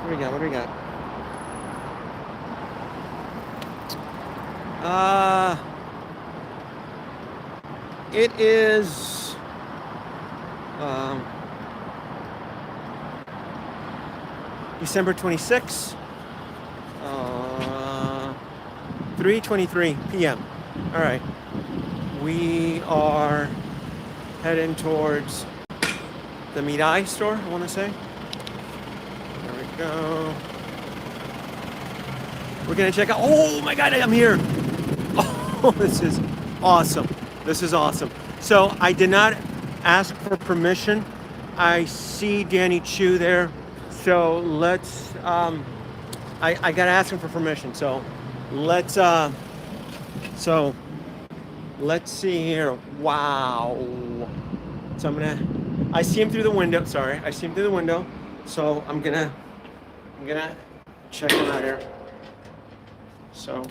What do we got? What do we got? It is um, December 26th, 3:23 p.m. All right, we are heading towards the Mirai store, I want to say. There we go. We're gonna check out. Oh my God, I'm here. Oh, this is awesome. This is awesome. So I did not ask for permission. I see Danny Chu there. So let's, I gotta ask him for permission. So let's see here. Wow. So I see him through the window. Sorry, I see him through the window. So I'm gonna check him out here. So.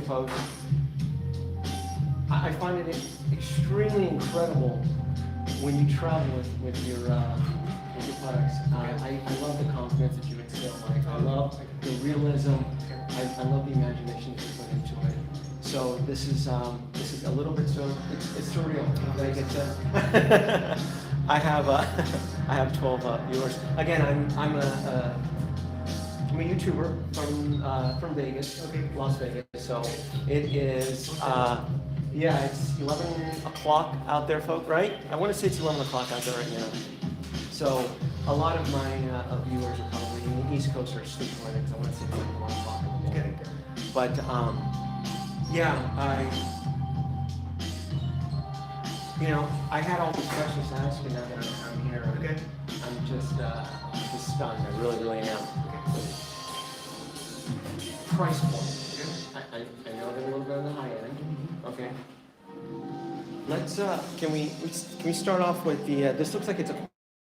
Post. I find it extremely incredible when you travel with your products. I love the confidence that you instill, Mike. I love the realism. I love the imagination that you put into it. So this is a little bit it's surreal that I get to. I have 12 viewers. Again, I'm a YouTuber from Vegas, Las Vegas. So it is, it's 11 o'clock out there, folks, right? I want to say it's 11 o'clock out there right now. So a lot of my viewers are probably in the East Coast or sleeping right now because I want to say it's like 1 o'clock in the morning. But I had all these questions to ask, and now that I'm here, I'm just stunned. I really, really am. Price point. I know they're a little bit on the high end. Okay. Let's can we start off with the this looks like it's a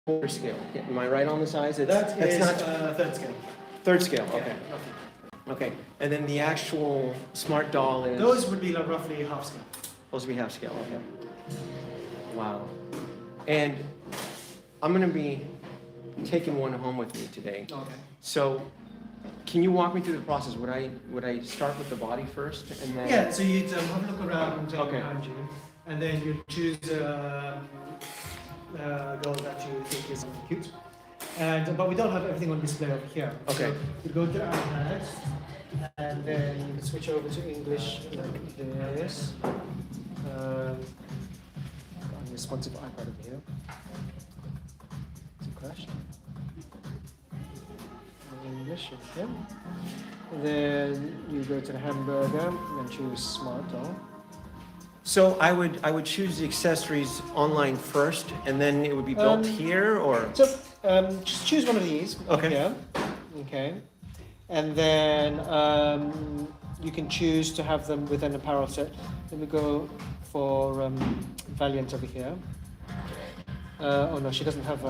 quarter scale. Am I right on the size? That's not third scale. Third scale. Okay. Okay. And then the actual smart doll is. Those would be like roughly half scale. Those would be half scale. Okay. Wow. And I'm gonna be taking one home with me today. Okay. So, can you walk me through the process? Would I start with the body first and then? Yeah, so you'd have a look around Okay. behind you, and then you choose a girl that you think is cute. But we don't have everything on display over here. Okay. So you go to our ads, and then you can switch over to English like this. Unresponsive iPad over here. It's a crash. English okay. And then you go to the hamburger and choose smart doll. So I would choose the accessories online first, and then it would be built here, or? So just choose one of these. Okay. Here. Okay. And then you can choose to have them with an apparel set. Let me go for Valiant over here. Oh no, she doesn't have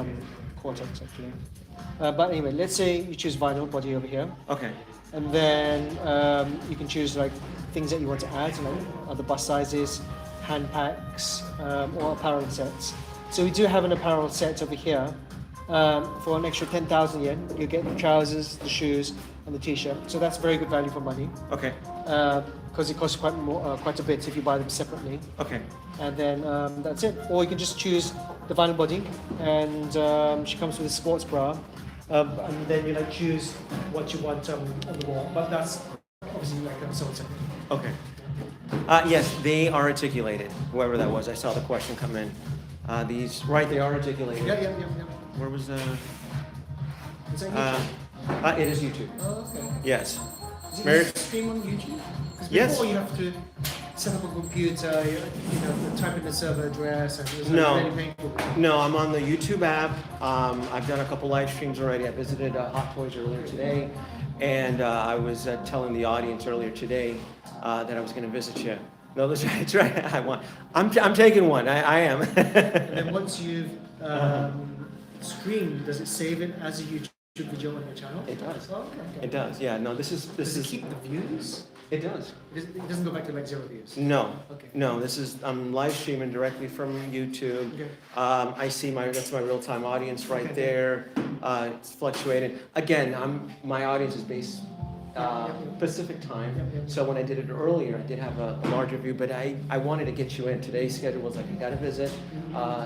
Cortex actually. But anyway, let's say you choose vinyl body over here. Okay. And then you can choose like things that you want to add, like other bust sizes, hand packs, or apparel sets. So we do have an apparel set over here. For an extra 10,000 yen, you get the trousers, the shoes, and the t-shirt. So that's very good value for money. Okay. Because it costs quite a bit if you buy them separately. Okay. And then that's it. Or you can just choose the vinyl body, and she comes with a sports bra. And then you like choose what you want on the wall. But that's obviously like sold separately. Okay. Yes, they are articulated. Whoever that was, I saw the question come in. These, right? They are articulated. Yeah. Where was the? Is that YouTube? It is YouTube. Oh, okay. Yes. Is it Very- stream on YouTube? 'Cause Yes. Before you have to set up a computer, type in the server address, and it was No. really painful. No, I'm on the YouTube app. I've done a couple live streams already. I visited Hot Toys earlier today, and I was telling the audience earlier today that I was going to visit you. No, that's right. I'm taking one. I am. And then once you've streamed, does it save it as a YouTube video on your channel? It does. Oh, okay. It does. Yeah. No, this is. Does it keep the views? It does. It doesn't go back to like 0 views? No. Okay. No, this is, I'm live streaming directly from YouTube. Okay. I see that's my real-time audience right Okay. there. It's fluctuating. Again, my audience is based Pacific time. Yep. So when I did it earlier, I did have a larger view, but I wanted to get you in. Today's schedule was like, I gotta visit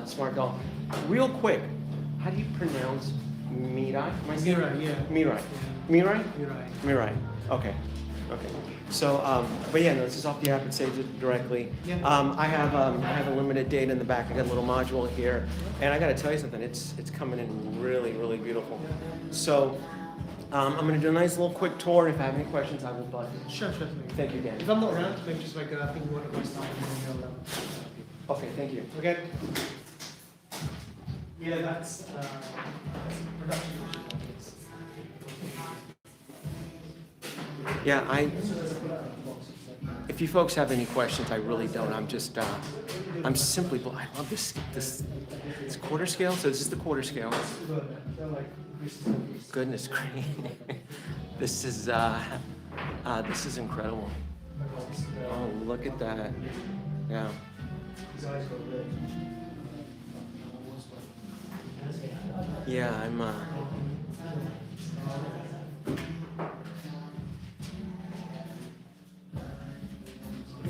Smart Doll. Real quick, how do you pronounce Mirai? Mirai, yeah. Mirai. Yeah. Mirai? Mirai. Mirai. Okay. So, but yeah, no, this is off the app. It saves it directly. Yeah. I have a limited data in the back. I got a little module here, and I got to tell you something. It's coming in really, really beautiful. So, I'm going to do a nice little quick tour. If I have any questions, I will buzz you. Sure. Thank you, Dan. If I'm not around, maybe just like I think one of my staff and then Okay, thank you. okay. Yeah, that's production. Yeah, if you folks have any questions, I really don't. I'm simply, I love this quarter scale. So this is the quarter scale. Goodness gracious. This is incredible. Oh, look at that. Yeah. Yeah, I'm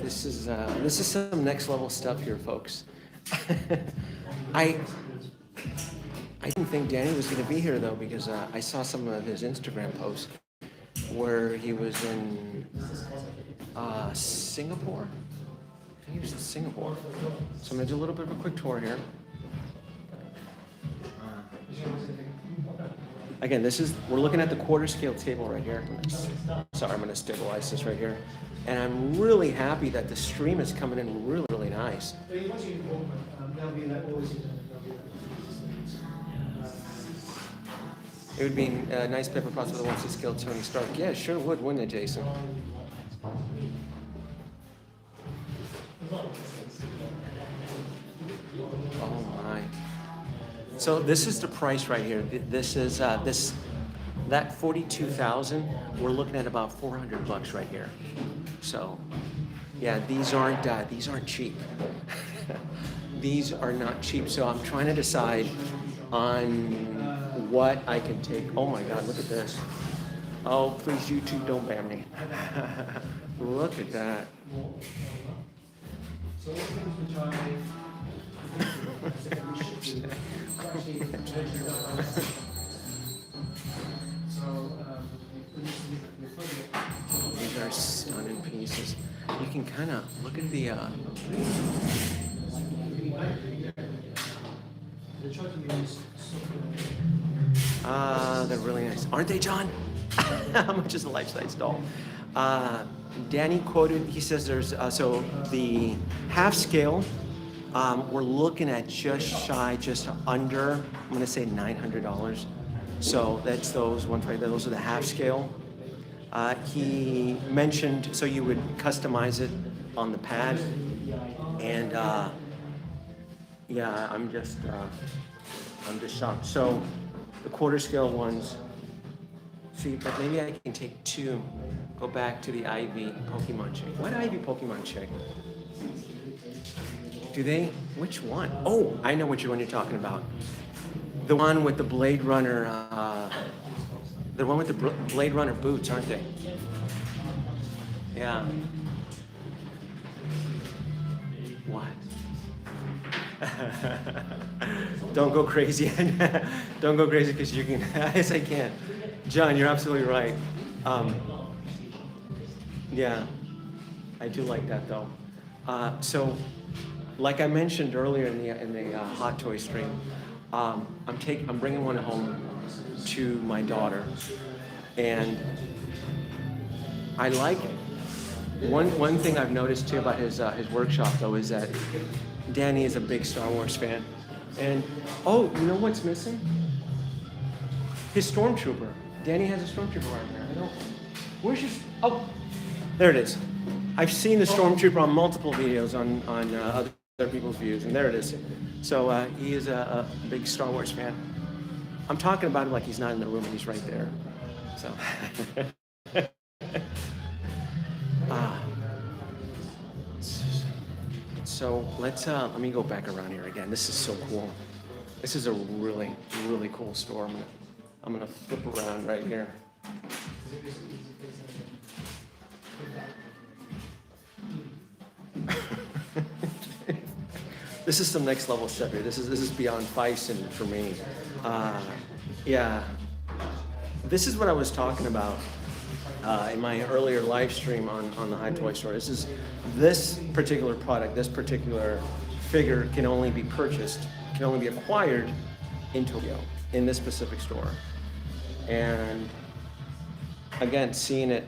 This is some next level stuff here, folks. I didn't think Danny was going to be here though, because I saw some of his Instagram posts where he was in Singapore. I think he was in Singapore. So I'm going to do a little bit of a quick tour here. Again, we're looking at the quarter scale table right here. Sorry, I'm going to stabilize this right here. And I'm really happy that the stream is coming in really, really nice. It would be a nice paper process with a 1/6 scale Tony Stark. Yeah, sure would, wouldn't it, Jason? Oh my. So this is the price right here. This is that 42,000. We're looking at about $400 right here. So, yeah, these aren't cheap. These are not cheap. So I'm trying to decide on what I can take. Oh my God, look at this. Oh, please, YouTube, don't ban me. Look at that. These are stunning pieces. You can kind of look at the. They're really nice, aren't they, John? How much is a life-size doll? Danny quoted. He says there's so the half scale. We're looking at just under. I'm gonna say $900. So that's those ones right there. Those are the half scale. He mentioned so you would customize it on the pad, and yeah, I'm just shocked. So the quarter scale ones. See, but maybe I can take two. Go back to the Ivy Pokemon chick. What Ivy Pokemon chick? Do they? Which one? Oh, I know which one you're talking about. The one with the Blade Runner. The one with the Blade Runner boots, aren't they? Yeah. What? Don't go crazy. Don't go crazy because you can. Yes, I can. John, you're absolutely right. Yeah, I do like that though. So, like I mentioned earlier in the Hot Toy stream, I'm bringing one home to my daughter, and I like it. One thing I've noticed too about his workshop though is that Danny is a big Star Wars fan, and oh, you know what's missing? His Stormtrooper. Danny has a Stormtrooper right there. I don't. Where's your? Oh, there it is. I've seen the Stormtrooper on multiple videos on other people's views, and there it is. So he is a big Star Wars fan. I'm talking about him like he's not in the room, and he's right there. So. So let me go back around here again. This is so cool. This is a really, really cool store. I'm gonna flip around right here. This is some next level stuff here. This is beyond Bison for me. Yeah, this is what I was talking about in my earlier live stream on the High Toy Store. This particular product, this particular figure can only be purchased, can only be acquired in Tokyo, in this specific store. And again, seeing it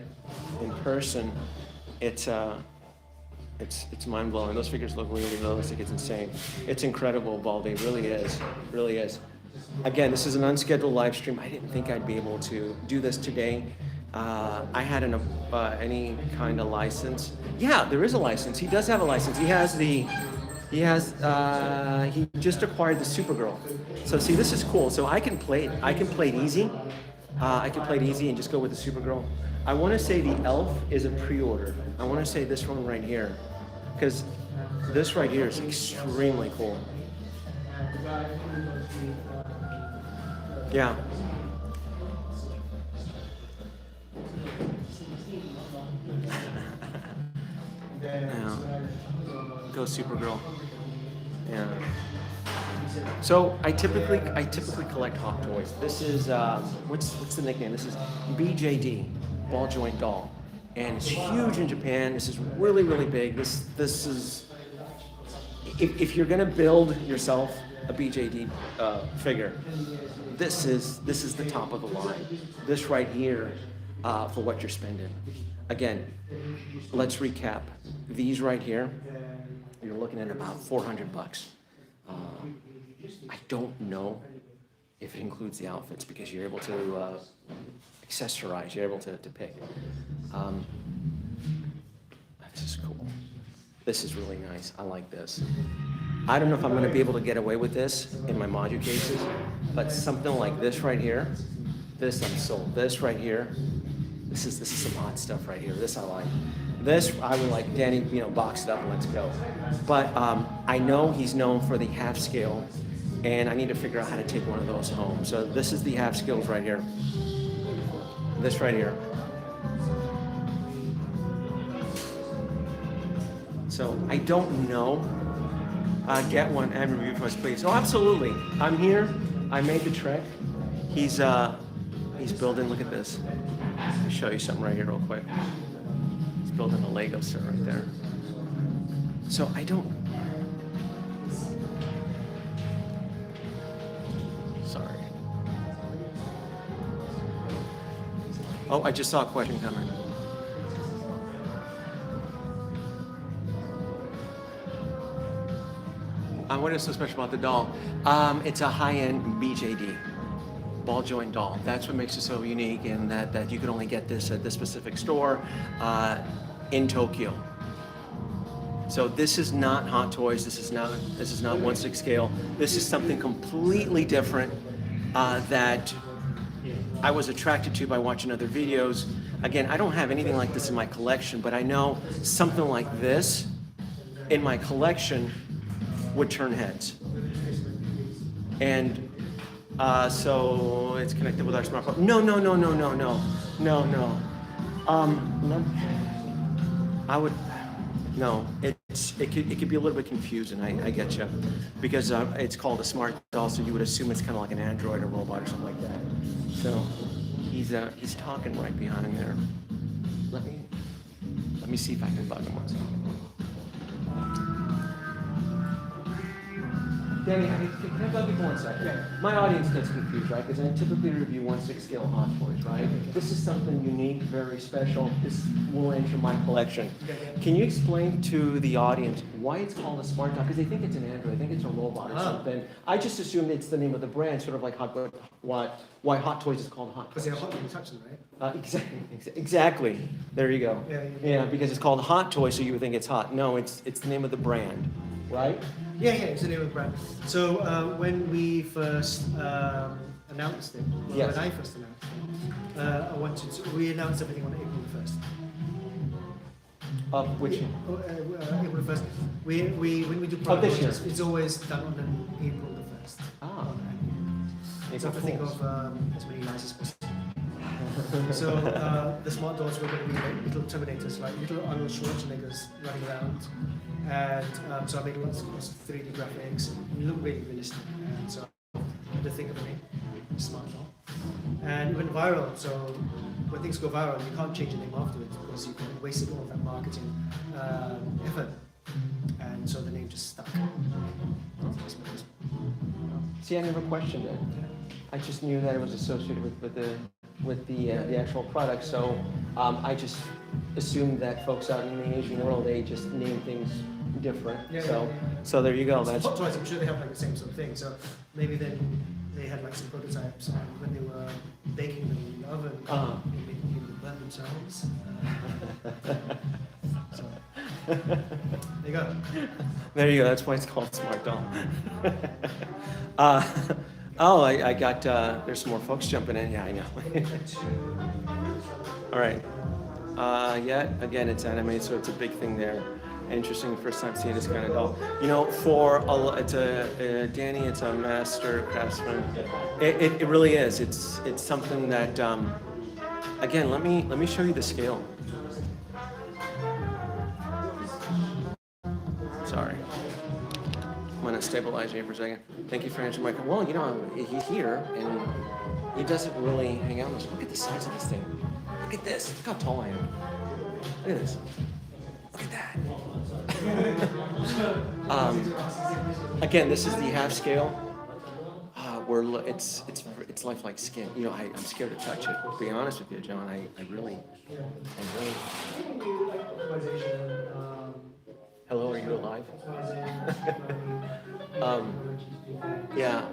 in person, it's mind-blowing. Those figures look really realistic. It's insane. It's incredible, Baldy. It really is. Really is. Again, this is an unscheduled live stream. I didn't think I'd be able to do this today. I had any kind of license. Yeah, there is a license. He does have a license. He just acquired the Supergirl. So see, this is cool. So I can play it. I can play it easy. I can play it easy and just go with the Supergirl. I want to say the Elf is a pre-order. I want to say this one right here, because this right here is extremely cool. Yeah. Yeah. Go Supergirl. Yeah. So I typically collect Hot Toys. This is what's the nickname? This is BJD, ball joint doll, and it's huge in Japan. This is really big. This is if you're gonna build yourself a BJD figure, this is the top of the line. This right here for what you're spending. Again, let's recap. These right here, you're looking at about $400. I don't know if it includes the outfits because you're able to accessorize, you're able to pick. This is cool. This is really nice. I like this. I don't know if I'm going to be able to get away with this in my module cases, but something like this right here, this I'm sold. This right here, this is some hot stuff right here. This I like. This I would like, Danny, box it up and let's go. But I know he's known for the half scale and I need to figure out how to take one of those home. So this is the half skills right here. This right here. So I don't know. Get one and review for us, please. Oh, absolutely. I'm here. I made the trek. He's building. Look at this. Let me show you something right here, real quick. He's building a Lego set right there. So I don't. Sorry. Oh, I just saw a question coming. What is so special about the doll? It's a high-end BJD, ball joint doll. That's what makes it so unique, and that you can only get this at this specific store in Tokyo. So this is not Hot Toys. This is not 1/6 scale. This is something completely different that I was attracted to by watching other videos. Again, I don't have anything like this in my collection, but I know something like this in my collection would turn heads. And so it's connected with our smartphone. No. No. I would, no, it could be a little bit confusing, I get you. Because it's called a smart doll, so you would assume it's kind of like an android or robot or something like that. So he's talking right behind there. Let me see if I can bug him one second. Danny, can I bug you for 1 second? Yeah. My audience gets confused, right? Because I typically review 1/6 scale Hot Toys, right? This is something unique, very special. This will enter my collection. Can you explain to the audience why it's called a smart doll? Because they think it's an android, they think it's a robot or something. I just assumed it's the name of the brand, sort of like why Hot Toys is called Hot Toys. Because they're hot when you touch them, right? Exactly. There you go. Yeah, because it's called Hot Toys, so you would think it's hot. No, it's the name of the brand, right? Yeah, it's the name of the brand. So when we first announced it, Yes. when I first announced it, we announced everything on April the 1st. Of which? April the 1st. When we do product this year. launches, it's always done on April the 1st. Ah. So I have to think of as many lines as possible. So the smart dolls were going to be like little Terminators, like little Arnold Schwarzeneggers running around. And so I made lots of 3D graphics and look really realistic. And so I had to think of a name, smart doll. And it went viral, so when things go viral, you can't change the name afterwards because you've wasted all of that marketing effort. And so the name just stuck. See, I never questioned it. I just knew that it was associated with the actual product. So I just assumed that folks out in the Asian world, they just name things different. So there you go. That's Hot Toys, I'm sure they have like the same sort of thing. So maybe then they had like some prototypes, and when they were baking them in the oven, they burn themselves. So there you go. There you go. That's why it's called Smart Doll. I got. There's some more folks jumping in. Yeah, I know. All right. Again, it's anime, so it's a big thing there. Interesting, first time seeing this kind of doll. You know, Danny, it's a master craftsman. It really is. It's something that. Again, let me show you the scale. Sorry. I'm gonna stabilize you for a second. Thank you for answering my call. Well, you know, he's here and he doesn't really hang out much. Look at the size of this thing. Look at this. Look how tall I am. Look at this. Look at that. Again, this is the half scale. Where it's lifelike skin. You know, I'm scared to touch it. To be honest with you, John, I really. Hello, are you alive? Yeah,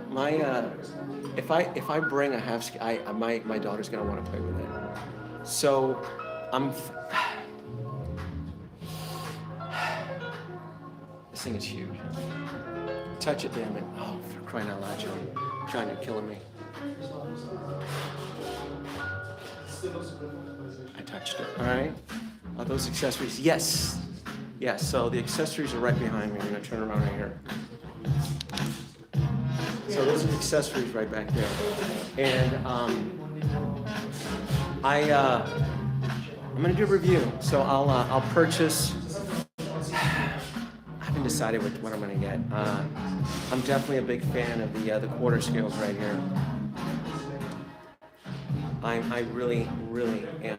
if I bring a half scale, my daughter's gonna want to play with it. So, this thing is huge. Touch it, damn it! Oh, for crying out loud, John! John, you're killing me. I touched it. All right. Are those accessories? Yes. Yes. So the accessories are right behind me. I'm gonna turn around right here. So those are the accessories right back there. And I'm gonna do a review. So I'll purchase. I haven't decided what I'm gonna get. I'm definitely a big fan of the quarter scales right here. I really am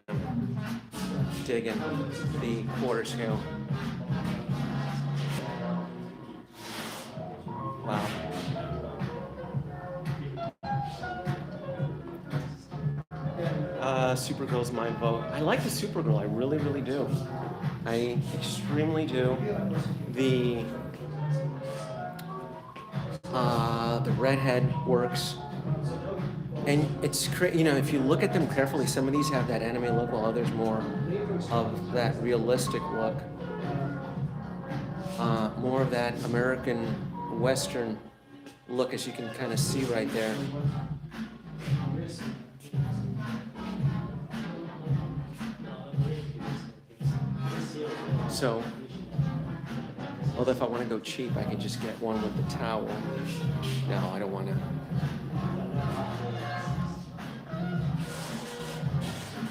digging the quarter scale. Wow. Supergirl's my vote. I like the Supergirl. I really do. I extremely do. The redhead works. And it's you know, if you look at them carefully, some of these have that anime look, while others more of that realistic look. More of that American Western look, as you can kind of see right there. So, although if I want to go cheap, I could just get one with the towel. No, I don't want to.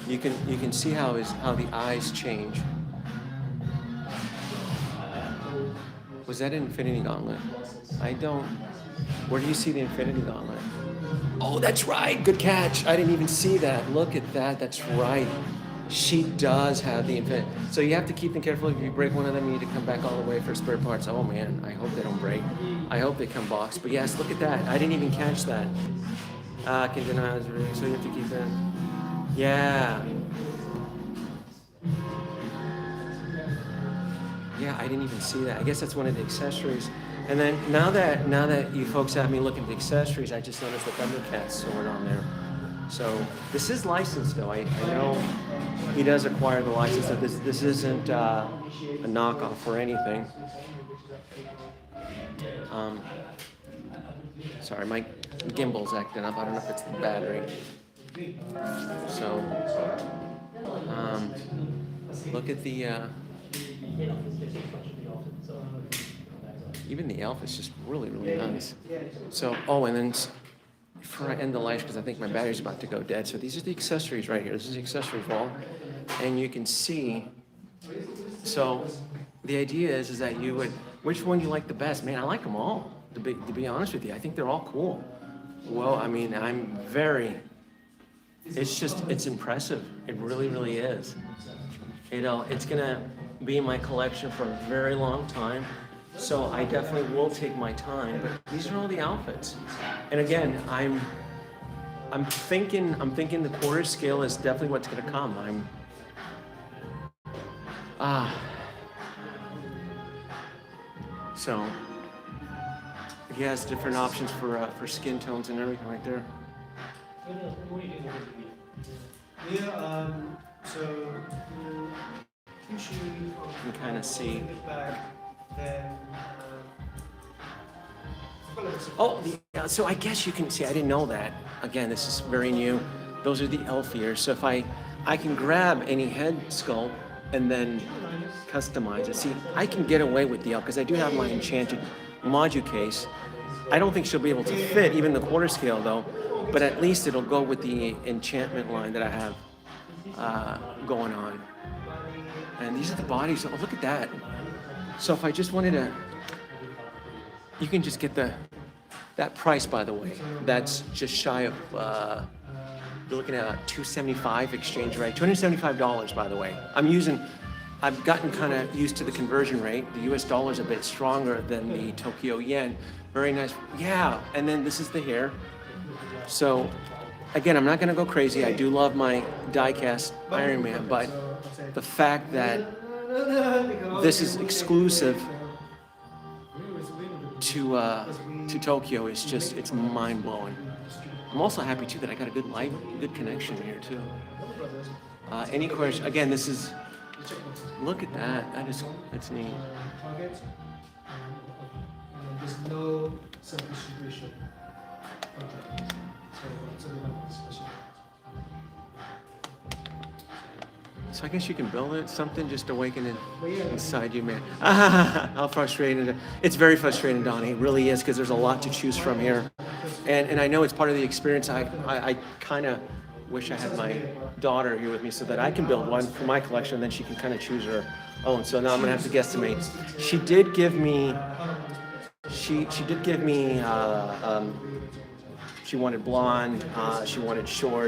You can see how the eyes change. Was that an Infinity Gauntlet? I don't. Where do you see the Infinity Gauntlet? Oh, that's right. Good catch. I didn't even see that. Look at that. That's right. She does have the Infinity. So you have to keep them careful. If you break one of them, you need to come back all the way for spare parts. Oh man, I hope they don't break. I hope they come boxed. But yes, look at that. I didn't even catch that. Can deny, so you have to keep that. Yeah. Yeah, I didn't even see that. I guess that's one of the accessories. And then now that you folks have me looking at the accessories, I just noticed the Thundercat sword on there. So this is licensed though. I know he does acquire the license. So this isn't a knockoff or anything. Sorry, my gimbal's acting up. I don't know if it's the battery. So look at the even the elf is just really nice. So and then before I end the live, because I think my battery's about to go dead. So these are the accessories right here. This is the accessories wall, and you can see. So the idea is that you would, which one do you like the best? Man, I like them all. To be honest with you, I think they're all cool. Well, I mean, it's impressive. It really is. It's gonna be in my collection for a very long time. So I definitely will take my time, but these are all the outfits. And again, I'm thinking the quarter scale is definitely what's gonna come. So he has different options for skin tones and everything right there. Yeah, so usually you can kind of see. So I guess you can see, I didn't know that. Again, this is very new. Those are the elf ears. So if I can grab any head sculpt and then customize it. See, I can get away with the elf because I do have my enchanted module case. I don't think she'll be able to fit even the quarter scale though, but at least it'll go with the enchantment line that I have going on. And these are the bodies. Oh, look at that. So if I just wanted to, you can just get that price, by the way. That's just shy of, you're looking at a $275 exchange rate, $275, by the way. I've gotten kind of used to the conversion rate. The US dollar's a bit stronger than the Tokyo yen. Very nice. Yeah, and then this is the hair. So again, I'm not gonna go crazy. I do love my die-cast Iron Man, but the fact that this is exclusive to Tokyo is just, it's mind-blowing. I'm also happy too that I got a good connection here too. Any question? Again, this is, look at that. That's neat. There's no self-distribution. So I guess you can build it, something just awakening inside you, man. How frustrating. It's very frustrating, Donnie. It really is, because there's a lot to choose from here. and I know it's part of the experience. I kind of wish I had my daughter here with me so that I can build one for my collection, and then she can kind of choose her own. So now I'm gonna have to guesstimate. She did give me. She did give me. She wanted blonde. She wanted short.